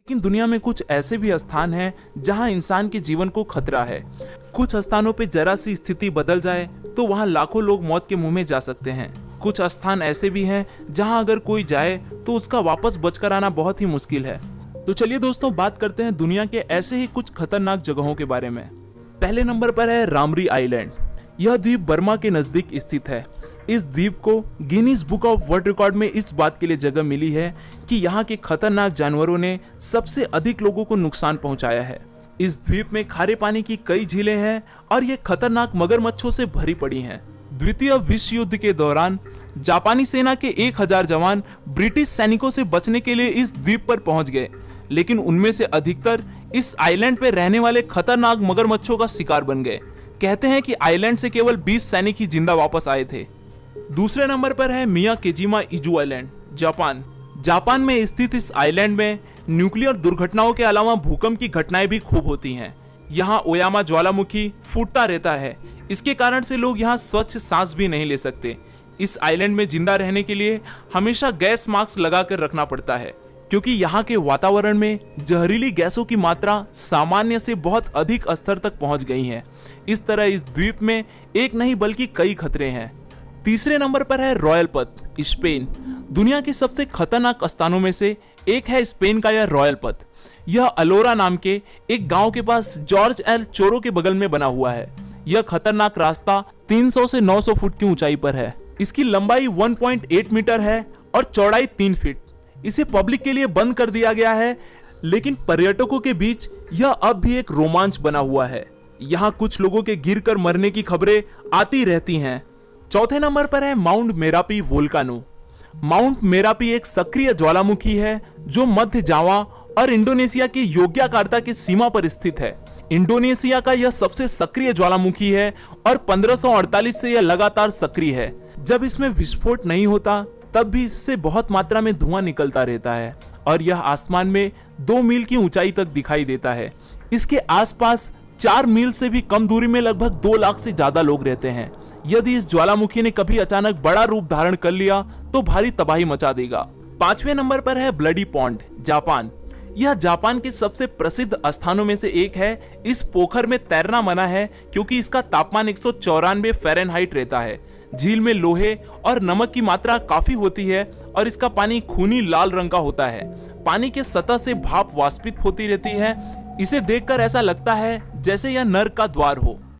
लेकिन दुनिया में कुछ ऐसे भी स्थान हैं जहां इंसान के जीवन को खतरा है। कुछ स्थानों पे जरा सी स्थिति बदल जाए तो वहां लाखों लोग मौत के मुंह में जा सकते हैं। कुछ स्थान ऐसे भी हैं जहां अगर कोई जाए तो उसका वापस बचकर आना बहुत ही मुश्किल है। तो चलिए दोस्तों, बात करते हैं दुनिया के ऐसे ही कुछ खतरनाक जगहों के बारे में। पहले नंबर पर है रामरी आइलैंड। यह द्वीप बर्मा के नजदीक स्थित है। इस द्वीप को Guinness book of world record में इस बात के लिए जगह मिली है कि यहाँ के खतरनाक जानवरों ने सबसे अधिक लोगों को नुकसान पहुंचाया है। इस द्वीप में खारे पानी की कई झीलें हैं और ये खतरनाक मगरमच्छों से भरी पड़ी हैं। द्वितीय विश्व युद्ध के दौरान जापानी सेना के 1000 जवान ब्रिटिश सैनिकों से बचने के लिए इस द्वीप पर पहुंच गए, लेकिन उनमें से अधिकतर इस आइलैंड पर रहने वाले खतरनाक मगरमच्छों का शिकार बन गए। कहते हैं कि आइलैंड से केवल 20 सैनिक ही जिंदा वापस आए थे। दूसरे नंबर पर है मियाकेजिमा इजू आइलैंड, जापान। जापान में स्थित इस आइलैंड में न्यूक्लियर दुर्घटनाओं के अलावा भूकंप की घटनाएं भी खूब होती हैं। यहाँ ओयामा ज्वालामुखी फूटता रहता है। इसके कारण से लोग यहाँ स्वच्छ सांस भी नहीं ले सकते। इस आइलैंड में जिंदा रहने के लिए हमेशा गैस मास्क लगाकर रखना पड़ता है, क्योंकि यहाँ के वातावरण में जहरीली गैसों की मात्रा सामान्य से बहुत अधिक स्तर तक पहुंच गई है। इस तरह इस द्वीप में एक नहीं बल्कि कई खतरे हैं। तीसरे नंबर पर है रॉयल पथ, स्पेन। दुनिया के सबसे खतरनाक स्थानों में से एक है स्पेन का यह रॉयल पथ। यह अलोरा नाम के एक गांव के पास जॉर्ज एल चोरो के बगल में बना हुआ है। यह खतरनाक रास्ता 300 से 900 फुट की ऊंचाई पर है। इसकी लंबाई 1.8 मीटर है और चौड़ाई 3 फीट। इसे पब्लिक के लिए बंद कर दिया गया है, लेकिन पर्यटकों के बीच यह अब भी एक रोमांच बना हुआ है। यहाँ कुछ लोगों के गिरकर मरने की खबरें आती रहती हैं। चौथे नंबर पर है माउंट मेरापी वोल्कानो। माउंट मेरापी एक सक्रिय ज्वालामुखी है जो मध्य जावा और इंडोनेशिया की योग्याकार्ता की सीमा पर स्थित है। इंडोनेशिया का यह सबसे सक्रिय ज्वालामुखी है और 1548 से यह लगातार सक्रिय है। जब इसमें विस्फोट नहीं होता तब भी इससे बहुत मात्रा में धुआं निकलता रहता है और यह आसमान में 2 मील की ऊंचाई तक दिखाई देता है। इसके आसपास 4 मील से भी कम दूरी में लगभग 2 लाख से ज्यादा लोग रहते हैं। यदि इस ज्वालामुखी ने कभी अचानक बड़ा रूप धारण कर लिया तो भारी तबाही मचा देगा। 5वें नंबर पर है ब्लडी पॉन्ड, जापान। यह जापान के सबसे प्रसिद्ध स्थानों में से एक है। इस पोखर में तैरना मना है क्योंकि इसका तापमान 194 फ़ारेनहाइट रहता है। झील में लोहे और नमक की मात्रा काफी होती है और इसका पानी खूनी लाल रंग का होता है। पानी के सतह से भाप वाष्पित होती रहती है। इसे देखकर ऐसा लगता है जैसे यह नर्क का द्वार हो।